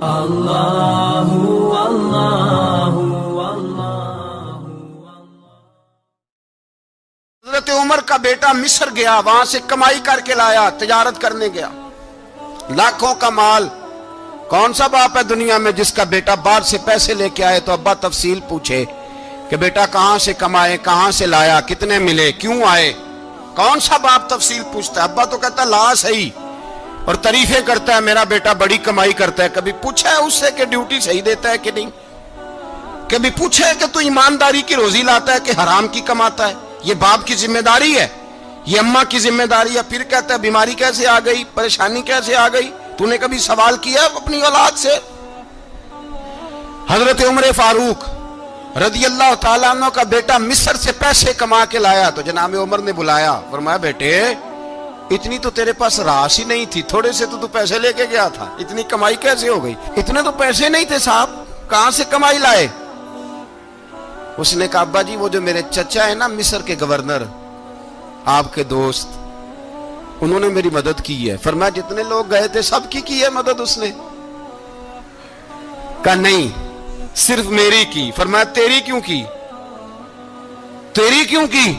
اللہ اللہ اللہ۔ حضرت عمر کا بیٹا مصر گیا، وہاں سے کمائی کر کے لایا، تجارت کرنے گیا، لاکھوں کا مال۔ کون سا باپ ہے دنیا میں جس کا بیٹا باہر سے پیسے لے کے آئے تو ابا تفصیل پوچھے کہ بیٹا کہاں سے کمائے، کہاں سے لایا، کتنے ملے، کیوں آئے؟ کون سا باپ تفصیل پوچھتا ہے؟ ابا تو کہتا ہے لا صحیح، اور تعریفیں کرتا ہے میرا بیٹا بڑی کمائی کرتا ہے۔ کبھی پوچھا ہے اس سے کہ ڈیوٹی صحیح دیتا ہے کہ نہیں؟ کبھی پوچھا ہے کہ تو ایمانداری کی روزی لاتا ہے کہ حرام کی کماتا ہے؟ یہ باپ کی ذمہ داری ہے، یہ اماں کی ذمہ داری ہے۔ پھر کہتا ہے بیماری کیسے آ گئی، پریشانی کیسے آ گئی؟ تو نے کبھی سوال کیا اپنی اولاد سے؟ حضرت عمر فاروق رضی اللہ تعالیٰ عنہ کا بیٹا مصر سے پیسے کما کے لایا تو جناب عمر نے بلایا، فرمایا بیٹے اتنی تو تیرے پاس راس ہی نہیں تھی، تھوڑے سے تو پیسے لے کے گیا تھا، اتنی کمائی کیسے ہو گئی؟ اتنے تو پیسے نہیں تھے صاحب، کہاں سے کمائی لائے؟ اس نے کہا ابا جی وہ جو میرے چچا ہے نا مصر کے گورنر، آپ کے دوست، انہوں نے میری مدد کی ہے۔ فرمایا جتنے لوگ گئے تھے سب کی ہے مدد اس نے؟ کہا نہیں صرف میری کی۔ فرمایا تیری کیوں کی؟ تیری کیوں کی؟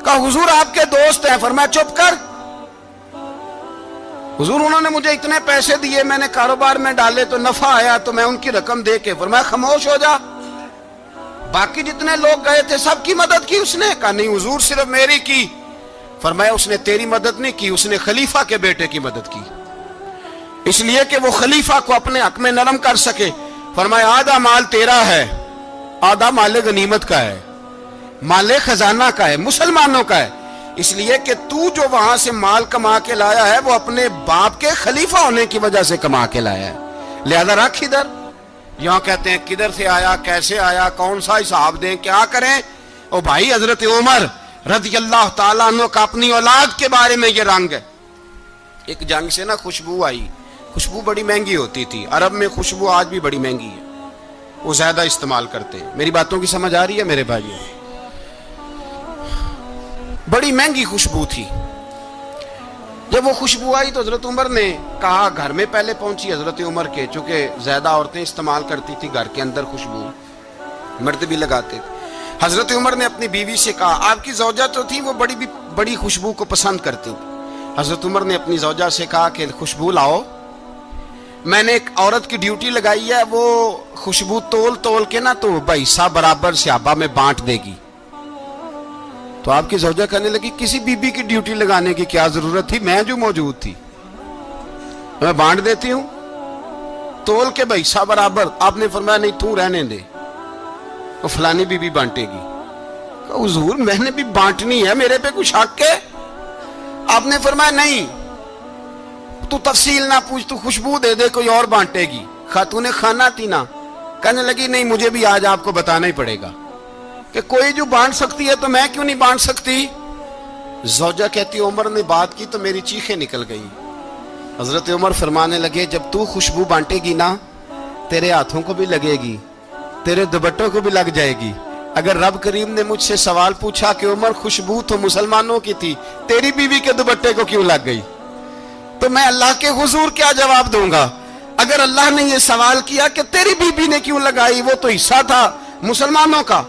کہا حضور آپ کے دوست ہیں۔ فرمایا چپ کر، حضور انہوں نے مجھے اتنے پیسے دیے، میں نے کاروبار میں ڈالے تو نفع آیا تو میں ان کی رقم دے کے۔ فرمایا خاموش ہو جا، باقی جتنے لوگ گئے تھے سب کی مدد کی اس نے؟ کہا نہیں حضور صرف میری کی۔ فرمایا اس نے تیری مدد نہیں کی، اس نے خلیفہ کے بیٹے کی مدد کی، اس لیے کہ وہ خلیفہ کو اپنے حق میں نرم کر سکے۔ فرمایا آدھا مال تیرا ہے، آدھا مال غنیمت کا ہے، مال خزانہ کا ہے، مسلمانوں کا ہے، اس لیے کہ تو جو وہاں سے مال کما کے لایا ہے وہ اپنے باپ کے خلیفہ ہونے کی وجہ سے کما کے لایا ہے، لہذا رکھ ادھر۔ یہاں کہتے ہیں کدھر سے آیا، کیسے آیا، کون سا حساب دیں، کیا کریں؟ او بھائی حضرت عمر رضی اللہ تعالیٰ عنہ کا اپنی اولاد کے بارے میں یہ رنگ ہے۔ ایک جنگ سے نا خوشبو آئی، خوشبو بڑی مہنگی ہوتی تھی، عرب میں خوشبو آج بھی بڑی مہنگی ہے، وہ زیادہ استعمال کرتے ہیں۔ میری باتوں کی سمجھ آ رہی ہے میرے بھائیوں؟ بڑی مہنگی خوشبو تھی۔ جب وہ خوشبو آئی تو حضرت عمر نے کہا، گھر میں پہلے پہنچی حضرت عمر کے، چونکہ زیادہ عورتیں استعمال کرتی تھی گھر کے اندر خوشبو، مرد بھی لگاتے تھے۔ حضرت عمر نے اپنی بیوی سے کہا، آپ کی زوجہ تو تھی وہ بڑی خوشبو کو پسند کرتی تھی۔ حضرت عمر نے اپنی زوجہ سے کہا کہ خوشبو لاؤ، میں نے ایک عورت کی ڈیوٹی لگائی ہے، وہ خوشبو تول تول کے نا تو حصہ برابر صحابہ میں بانٹ دے گی۔ تو آپ کی زوجہ کہنے لگی کسی بی بی کی ڈیوٹی لگانے کی کیا ضرورت تھی، میں جو موجود تھی میں بانٹ دیتی ہوں تول کے حصہ برابر۔ آپ نے فرمایا نہیں تو رہنے دے، وہ فلانی بی بی بانٹے گی۔ کہا حضور میں نے بھی بانٹنی ہے، میرے پہ کچھ حق ہے؟ آپ نے فرمایا نہیں تو تفصیل نہ پوچھ، تو خوشبو دے دے، کوئی اور بانٹے گی۔ خاتون خانہ تھی نا، کہنے لگی نہیں مجھے بھی آج آپ کو بتانا ہی پڑے گا کہ کوئی جو بانٹ سکتی ہے تو میں کیوں نہیں بانٹ سکتی؟ زوجہ کہتی عمر نے بات کی تو میری چیخیں نکل گئی۔ حضرت عمر فرمانے لگے جب تو خوشبو بانٹے گی نا تیرے ہاتھوں کو بھی لگے گی، تیرے دوپٹوں کو بھی لگ جائے گی۔ اگر رب کریم نے مجھ سے سوال پوچھا کہ عمر خوشبو تو مسلمانوں کی تھی، تیری بیوی کے دوپٹے کو کیوں لگ گئی، تو میں اللہ کے حضور کیا جواب دوں گا؟ اگر اللہ نے یہ سوال کیا کہ تیری بیوی نے کیوں لگائی، وہ تو حصہ تھا مسلمانوں کا،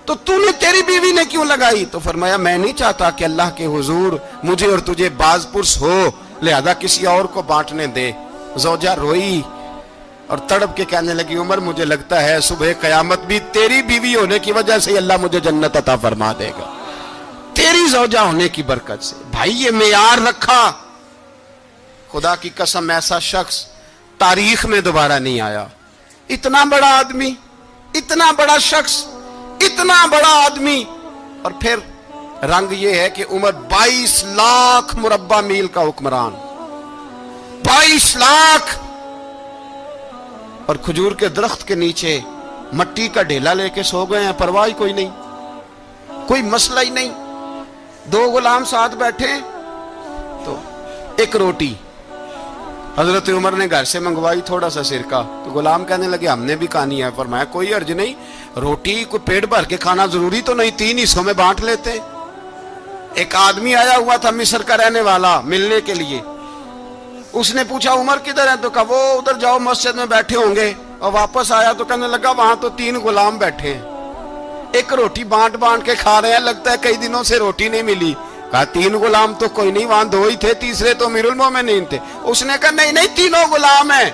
تو نے تیری بیوی نے کیوں لگائی؟ تو فرمایا میں نہیں چاہتا کہ اللہ کے حضور مجھے اور تجھے باز پرس ہو، لہذا کسی اور کو بانٹنے دے۔ زوجہ روئی اور تڑپ کے کہنے لگی عمر مجھے لگتا ہے صبح قیامت بھی تیری بیوی ہونے کی وجہ سے اللہ مجھے جنت عطا فرما دے گا، تیری زوجہ ہونے کی برکت سے۔ بھائی یہ معیار رکھا، خدا کی قسم ایسا شخص تاریخ میں دوبارہ نہیں آیا۔ اتنا بڑا آدمی، اتنا بڑا شخص، اتنا بڑا آدمی، اور پھر رنگ یہ ہے کہ عمر 22 لاکھ مربع میل کا حکمران، 22 لاکھ، اور کھجور کے درخت کے نیچے مٹی کا ڈھیلا لے کے سو گئے ہیں، پرواہ کوئی نہیں، کوئی مسئلہ ہی نہیں۔ دو غلام ساتھ بیٹھے تو ایک روٹی حضرت عمر نے گھر سے منگوائی، تھوڑا سا سرکہ، تو غلام کہنے لگے ہم نے بھی کھانی ہے۔ فرمایا کوئی حرج نہیں، روٹی کو پیٹ بھر کے کھانا ضروری تو نہیں، 3 حصوں میں بانٹ لیتے۔ ایک آدمی آیا ہوا تھا مصر کا رہنے والا ملنے کے لیے، اس نے پوچھا عمر کدھر ہے؟ تو کہا وہ ادھر جاؤ مسجد میں بیٹھے ہوں گے. اور واپس آیا تو کہنے لگا وہاں تو 3 غلام بیٹھے ہیں, ایک روٹی بانٹ بانٹ کے کھا رہے ہیں, لگتا ہے کئی دنوں سے روٹی نہیں ملی. کہا 3 غلام تو کوئی نہیں, وہاں 2 ہی تھے, تیسرے تو امیر المومنین تھے. اس نے کہا نہیں نہیں 3 غلام ہیں,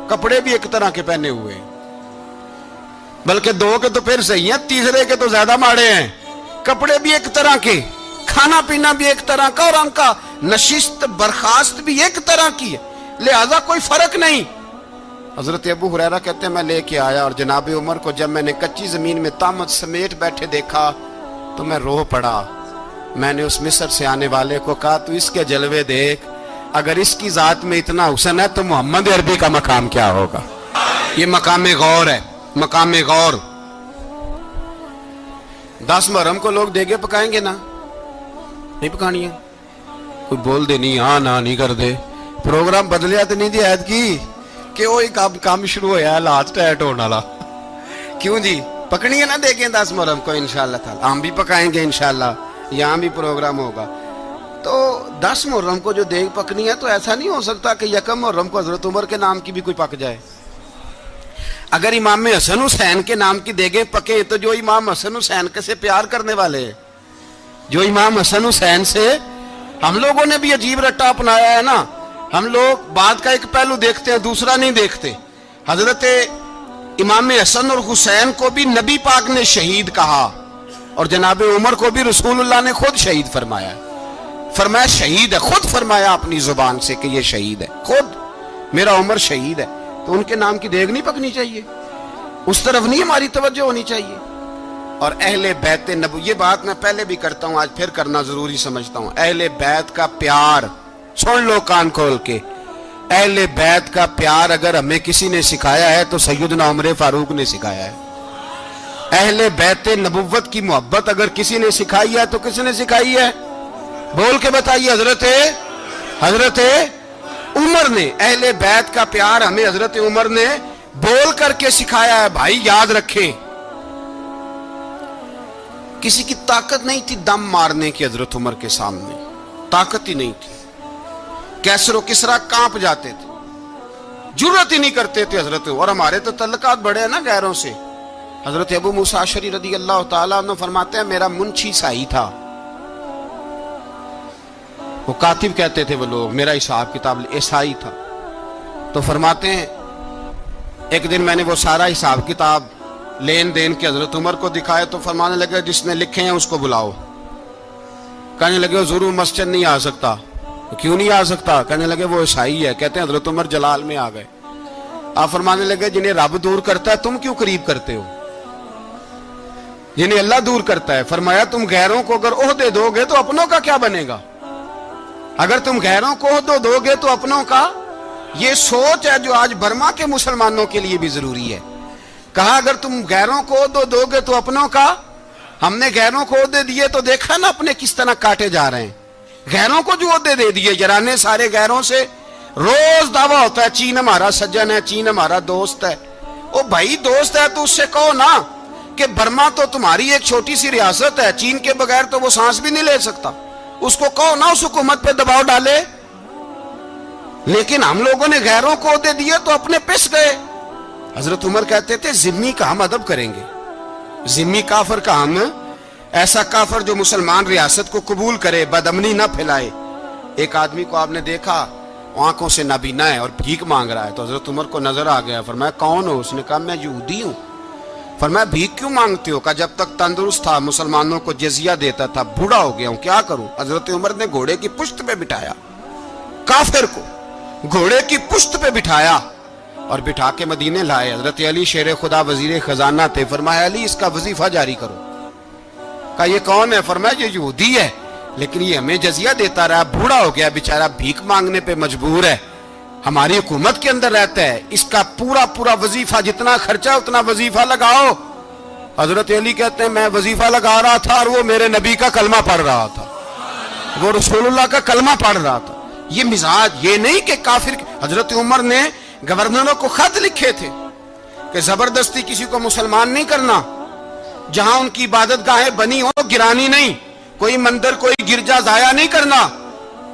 کپڑے بھی ایک طرح کے پہنے ہوئے, بلکہ 2 کے تو پھر صحیح ہیں, تیسرے کے تو زیادہ ماڑے ہیں. کپڑے بھی ایک طرح کے, کھانا پینا بھی ایک طرح کا, اور ان کا نشست برخاست بھی ایک طرح کی ہے, لہذا کوئی فرق نہیں. حضرت ابو ہریرہ کہتے ہیں میں لے کے آیا, اور جناب عمر کو جب میں نے کچی زمین میں تامت سمیٹ بیٹھے دیکھا تو میں رو پڑا. میں نے اس مصر سے آنے والے کو کہا تو اس کے جلوے دیکھ, اگر اس کی ذات میں اتنا حسن ہے تو محمد عربی کا مقام کیا ہوگا. یہ مقام غور ہے, مقام غور. 10 محرم کو لوگ دیگے پکائیں گے نا, نہیں پکانی ہے؟ کوئی بول دے نہیں, ہاں نہ نہیں کر دے. پروگرام بدلیا تو نہیں دی عید کی کہ وہی کام شروع ہویا ہے لاسٹ ٹائٹ ہونے والا. کیوں جی, پکنی ہے نا دیکھیں 10 محرم کو انشاءاللہ تعالی. ہم بھی پکائیں گے انشاءاللہ, یہاں بھی پروگرام ہوگا. تو 10 محرم کو جو دیگ پکنی ہے تو ایسا نہیں ہو سکتا کہ 1 محرم کو حضرت عمر کے نام کی بھی کوئی پک جائے. اگر امام حسن حسین کے نام کی دیگیں پکیں تو جو امام حسن حسین سے پیار کرنے والے ہیں, جو امام حسن حسین سے, ہم لوگوں نے بھی عجیب رٹا اپنایا ہے نا. ہم لوگ بات کا ایک پہلو دیکھتے ہیں, دوسرا نہیں دیکھتے. حضرت امام حسن اور حسین کو بھی نبی پاک نے شہید کہا, اور جناب عمر کو بھی رسول اللہ نے خود شہید فرمایا. فرمایا شہید ہے, خود فرمایا اپنی زبان سے کہ یہ شہید ہے, خود میرا عمر شہید ہے. تو ان کے نام کی دیگ نہیں پکنی چاہیے, اس طرف نہیں ہماری توجہ ہونی چاہیے. اور اہل بیت نبو, یہ بات میں پہلے بھی کرتا ہوں, آج پھر کرنا ضروری سمجھتا ہوں. اہل بیت کا پیار سن لو کان کھول کے. اہل بیت کا پیار اگر ہمیں کسی نے سکھایا ہے تو سیدنا عمر فاروق نے سکھایا ہے. اہل بیت نبوت کی محبت اگر کسی نے سکھائی ہے تو کس نے سکھائی ہے؟ بول کے بتائیے. حضرت عمر نے. اہل بیت کا پیار ہمیں حضرت عمر نے بول کر کے سکھایا ہے. بھائی یاد رکھیں, کسی کی طاقت نہیں تھی دم مارنے کی حضرت عمر کے سامنے, طاقت ہی نہیں تھی. کیسر و کسرا کانپ جاتے تھے, جرت ہی نہیں کرتے تھے حضرت. اور ہمارے تو تعلقات بڑے ہیں نا غیروں سے. حضرت ابو موسیٰ اشعری رضی اللہ تعالیٰ عنہ فرماتے ہیں میرا منشی سائی تھا, وہ کاتب کہتے تھے وہ لوگ, میرا حساب کتاب عیسائی تھا. تو فرماتے ہیں ایک دن میں نے وہ سارا حساب کتاب لین دین کے حضرت عمر کو دکھائے تو فرمانے لگے جس نے لکھے ہیں اس کو بلاؤ. کہنے لگے حضور مسجد نہیں آ سکتا. کیوں نہیں آ سکتا؟ کہنے لگے وہ عیسائی ہے. کہتے ہیں حضرت عمر جلال میں آ گئے. آپ فرمانے لگے جنہیں رب دور کرتا ہے تم کیوں قریب کرتے ہو؟ جنہیں اللہ دور کرتا ہے. فرمایا تم غیروں کو اگر عہدے دو گے تو اپنوں کا کیا بنے گا؟ اگر تم غیروں کو عہدے دو گے تو اپنوں کا. یہ سوچ ہے جو آج برما کے مسلمانوں کے لیے بھی ضروری ہے. کہا اگر تم غیروں کو عہدے دو گے تو اپنوں کا. ہم نے غیروں کو عہدے دیے تو دیکھا نا اپنے کس طرح کاٹے جا رہے ہیں. غیروں کو جو عہدے دے دیے یارانے سارے غیروں سے. روز دعویٰ ہوتا ہے چین ہمارا سجن ہے, چین ہمارا دوست ہے. او بھائی دوست ہے تو اس سے کہو نا کہ برما تو تمہاری ایک چھوٹی سی ریاست ہے, چین کے بغیر تو وہ سانس بھی نہیں لے سکتا. اس کو کہو نا اس حکومت پہ دباؤ ڈالے. لیکن ہم لوگوں نے غیروں کو عہدے دیے تو اپنے پس گئے. حضرت عمر کہتے تھے ذمی کا ہم ادب کریں گے, ذمی کافر کا ہم, ایسا کافر جو مسلمان ریاست کو قبول کرے, بدامنی نہ پھیلائے. ایک آدمی کو آپ نے دیکھا آنکھوں سے نابینا ہے اور بھیک مانگ رہا ہے, تو حضرت عمر کو نظر آ گیا. فرمایا کون ہو؟ اس نے کہا میں یہودی ہوں. فرمایا بھیک کیوں مانگتے ہو؟ کہا جب تک تندرست تھا مسلمانوں کو جزیہ دیتا تھا, بوڑھا ہو گیا ہوں کیا کروں. حضرت عمر نے گھوڑے کی پشت پہ بٹھایا, کافر کو گھوڑے کی پشت پہ بٹھایا اور بٹھا کے مدینے لائے. حضرت علی شیر خدا وزیر خزانہ تھے. فرمایا علی اس کا وظیفہ جاری کرو. کہا یہ کون ہے؟ فرمایا یہ یہودی ہے لیکن یہ ہمیں جزیہ دیتا رہا, بوڑھا ہو گیا بیچارہ, بھیک مانگنے پہ مجبور ہے, ہماری حکومت کے اندر رہتا ہے, اس کا پورا وظیفہ جتنا خرچہ اتنا وظیفہ لگاؤ. حضرت علی کہتے ہیں میں وظیفہ لگا رہا تھا اور وہ میرے نبی کا کلمہ پڑھ رہا تھا, وہ رسول اللہ کا کلمہ پڑھ رہا تھا. یہ مزاج, یہ نہیں کہ کافر. حضرت عمر نے گورنروں کو خط لکھے تھے کہ زبردستی کسی کو مسلمان نہیں کرنا, جہاں ان کی عبادت گاہیں بنی ہو گرانی نہیں, کوئی مندر کوئی گرجا ضائع نہیں کرنا.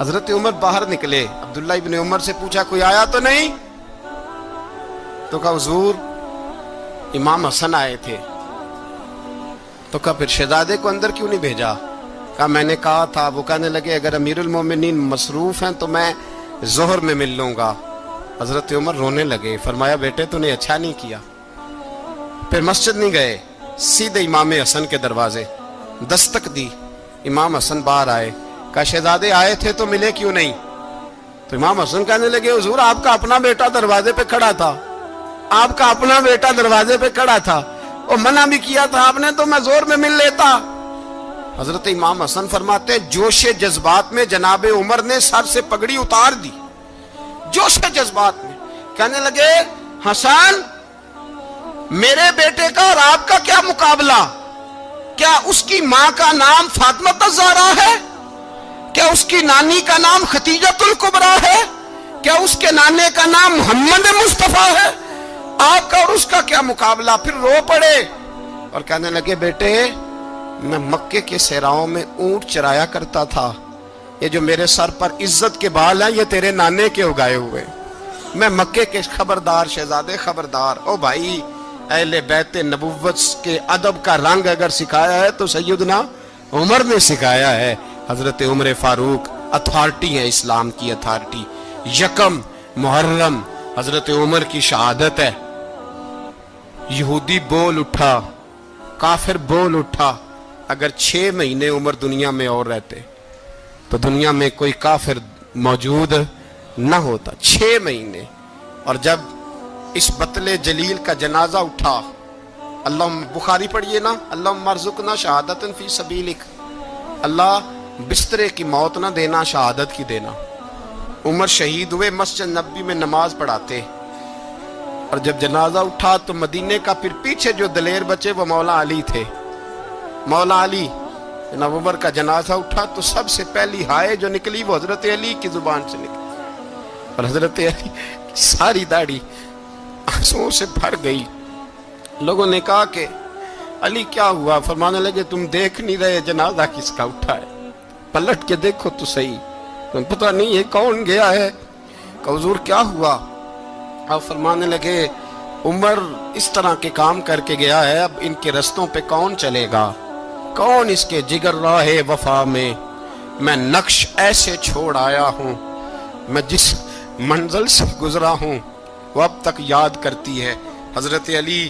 حضرت عمر باہر نکلے, عبداللہ ابن عمر سے پوچھا کوئی آیا تو نہیں؟ تو کہا حضور امام حسن آئے تھے. تو کہا پھر شہزادے کو اندر کیوں نہیں بھیجا؟ کہا میں نے کہا تھا. وہ کہنے لگے اگر امیر المومنین مصروف ہیں تو میں ظہر میں مل لوں گا. حضرت عمر رونے لگے, فرمایا بیٹے تو نے اچھا نہیں کیا. پھر مسجد نہیں گئے, سیدھے امام حسن کے دروازے دستک دی. امام حسن باہر آئے, کہا شہزادے آئے تھے تو ملے کیوں نہیں؟ تو امام حسن کہنے لگے حضور آپ کا اپنا بیٹا دروازے پہ کھڑا تھا, آپ کا اپنا بیٹا دروازے پہ کھڑا تھا, اور منع بھی کیا تھا آپ نے تو میں زور میں مل لیتا. حضرت امام حسن فرماتے ہیں جوش جذبات میں جناب عمر نے سر سے پگڑی اتار دی, جوش جذبات میں. کہنے لگے حسن میرے بیٹے کا اور آپ کا کیا مقابلہ؟ کیا اس کی ماں کا نام فاطمہ الزہرا ہے؟ کیا اس کی نانی کا نام خدیجۃ الکبریٰ ہے؟ کیا اس کے نانے کا نام محمد مصطفیٰ ہے؟ آپ کا اور اس کا کیا مقابلہ؟ پھر رو پڑے اور کہنے لگے بیٹے میں مکے کے صحراؤں میں اونٹ چرایا کرتا تھا, یہ جو میرے سر پر عزت کے بال ہیں یہ تیرے نانے کے اگائے ہوئے. میں مکے کے خبردار شہزادے خبردار. او بھائی اہل بیت نبوت کے ادب کا رنگ اگر سکھایا ہے تو سیدنا عمر نے سکھایا ہے. حضرت عمر فاروق اتھارٹی ہے, اسلام کی اتھارٹی. یکم محرم حضرت عمر کی شہادت ہے. یہودی بول اٹھا, کافر بول اٹھا. اگر 6 مہینے عمر دنیا میں اور رہتے تو دنیا میں کوئی کافر موجود نہ ہوتا. 6 مہینے. اور جب اس بطل جلیل کا جنازہ اٹھا, اللہ بخاری پڑھیے نا, اللہم ارزقنا شہادت فی سبیلک, اللہ بسترے کی موت نہ دینا, شہادت کی دینا. عمر شہید ہوئے, مسجد نبوی میں نماز پڑھاتے, اور جب جنازہ اٹھا تو مدینے کا پھر پیچھے جو دلیر بچے وہ مولا علی تھے. مولا علی, جناب عمر کا جنازہ اٹھا تو سب سے پہلی ہائے جو نکلی وہ حضرت علی کی زبان سے نکلی, اور حضرت علی ساری داڑھی آنسوؤں سے بھر گئی. لوگوں نے کہا کہ علی کیا ہوا؟ فرمانے لگے تم دیکھ نہیں رہے جنازہ کس کا اٹھا ہے, پلٹ کے دیکھو تو صحیح, تم پتہ نہیں یہ کون گیا ہے. کہ حضور کیا ہوا؟ آپ فرمانے لگے عمر اس طرح کے کام کر کے گیا ہے, اب ان کے رستوں پہ کون چلے گا؟ کون اس کے جگر راہ وفا میں؟ میں نقش ایسے چھوڑ آیا ہوں, میں جس منزل سے گزرا ہوں وہ اب تک یاد کرتی ہے. حضرت علی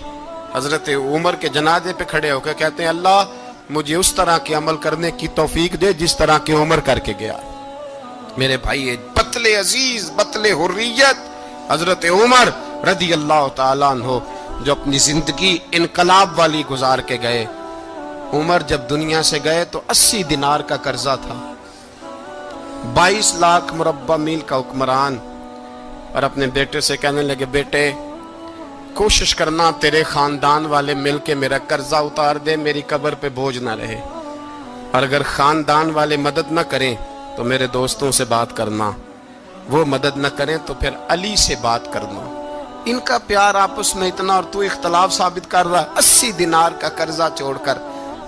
حضرت عمر کے جنازے پہ کھڑے ہو کے کہتے ہیں اللہ مجھے اس طرح کے عمل کرنے کی توفیق دے جس طرح کے عمر کر کے گیا. میرے بھائی بطل عزیز, بطل حریت حضرت عمر رضی اللہ تعالیٰ عنہ جو اپنی زندگی انقلاب والی گزار کے گئے. عمر جب دنیا سے گئے تو 80 دینار کا قرضہ تھا, 22 لاکھ مربع میل کا حکمران. اور اپنے بیٹے سے کہنے لگے بیٹے کوشش کرنا تیرے خاندان والے مل کے میرا قرضہ اتار دے, میری قبر پہ بوجھ نہ رہے, اور اگر خاندان والے مدد نہ کریں تو میرے دوستوں سے بات کرنا, وہ مدد نہ کریں تو پھر علی سے بات کرنا. ان کا پیار آپس میں اتنا اور تو اختلاف ثابت کر رہا. 80 دینار کا قرضہ چھوڑ کر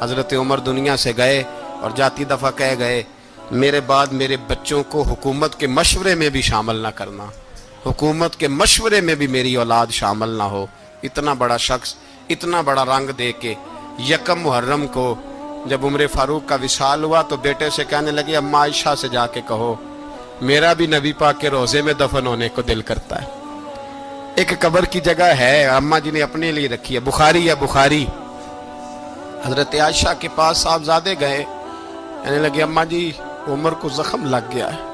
حضرت عمر دنیا سے گئے, اور جاتی دفعہ کہہ گئے میرے بعد میرے بچوں کو حکومت کے مشورے میں بھی شامل نہ کرنا, حکومت کے مشورے میں بھی میری اولاد شامل نہ ہو. اتنا بڑا شخص اتنا بڑا رنگ دے کے یکم محرم کو جب عمر فاروق کا وصال ہوا تو بیٹے سے کہنے لگے اماں عائشہ سے جا کے کہو میرا بھی نبی پاک کے روزے میں دفن ہونے کو دل کرتا ہے. ایک قبر کی جگہ ہے اماں جی نے اپنے لیے رکھی ہے, بخاری ہے بخاری. حضرت عائشہ کے پاس صاحبزادے گئے, کہنے لگے اماں جی عمر کو زخم لگ گیا ہے,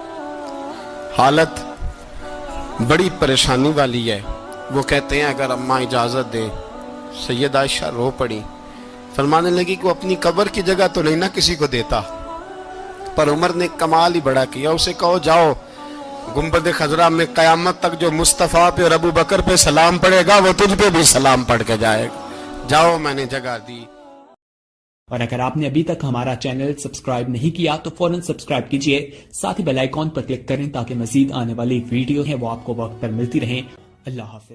حالت بڑی پریشانی والی ہے. وہ کہتے ہیں اگر اماں اجازت دیں. سید عائشہ رو پڑی, فرمانے لگی کہ وہ اپنی قبر کی جگہ تو نہیں نہ کسی کو دیتا, پر عمر نے کمال ہی بڑا کیا, اسے کہو جاؤ گنبد خضرا میں قیامت تک جو مصطفیٰ پہ اور ابو بکر پہ سلام پڑے گا وہ تجھ پہ بھی سلام پڑھ کے جائے گا, جاؤ میں نے جگہ دی. اور اگر آپ نے ابھی تک ہمارا چینل سبسکرائب نہیں کیا تو فوراً سبسکرائب کیجئے, ساتھ ہی بیل آئیکن پر کلک کریں تاکہ مزید آنے والی ویڈیو ہیں وہ آپ کو وقت پر ملتی رہیں. اللہ حافظ.